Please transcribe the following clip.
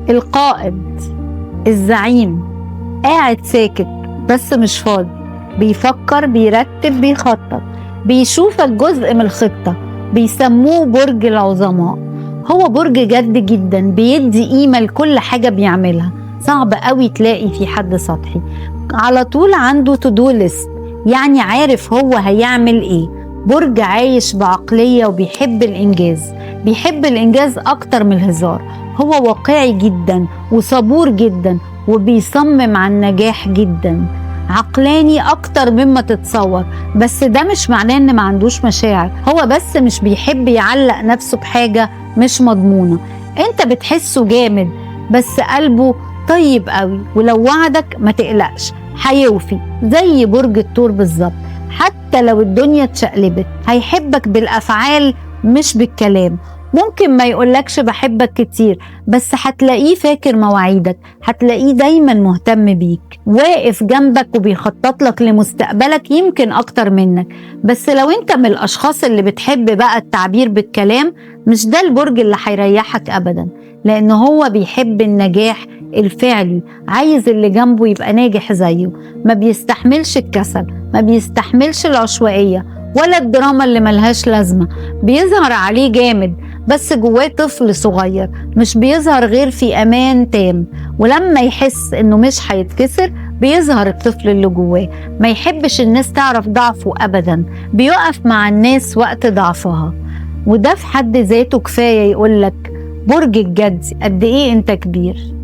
القائد، الزعيم، قاعد ساكت بس مش فاضي، بيفكر، بيرتب، بيخطط، بيشوفك جزء من الخطة. بيسموه برج العظماء. هو برج جد جدا، بيدي قيمة لكل حاجة بيعملها. صعب قوي تلاقي في حد سطحي. على طول عنده تو-دو ليست، يعني عارف هو هيعمل ايه. برج عايش بعقلية وبيحب الإنجاز. بيحب الإنجاز أكتر من الهزار. هو واقعي جدا وصبور جدا وبيصمم على النجاح جدا. عقلاني أكتر مما تتصور، بس ده مش معناه إن ما عندوش مشاعر. هو بس مش بيحب يعلق نفسه بحاجة مش مضمونة. انت بتحسه جامد بس قلبه طيب قوي، ولو وعدك ما تقلقش هيوفي، زي برج الثور بالظبط. حتى لو الدنيا اتشقلبت هيحبك بالأفعال مش بالكلام. ممكن ما يقولكش بحبك كتير، بس هتلاقيه فاكر مواعيدك، هتلاقيه دايما مهتم بيك، واقف جنبك وبيخطط لك لمستقبلك يمكن أكتر منك. بس لو انت من الأشخاص اللي بتحب بقى التعبير بالكلام، مش ده البرج اللي هيريحك أبدا، لأن هو بيحب النجاح الفعلي، عايز اللي جنبه يبقى ناجح زيه. ما بيستحملش الكسل، ما بيستحملش العشوائية ولا الدراما اللي ملهاش لازمة. بيظهر عليه جامد بس جواه طفل صغير، مش بيظهر غير في أمان تام. ولما يحس إنه مش هيتكسر بيظهر الطفل اللي جواه. ما يحبش الناس تعرف ضعفه أبدا، بيقف مع الناس وقت ضعفها. وده في حد ذاته كفاية يقولك برج الجدي قد إيه أنت كبير.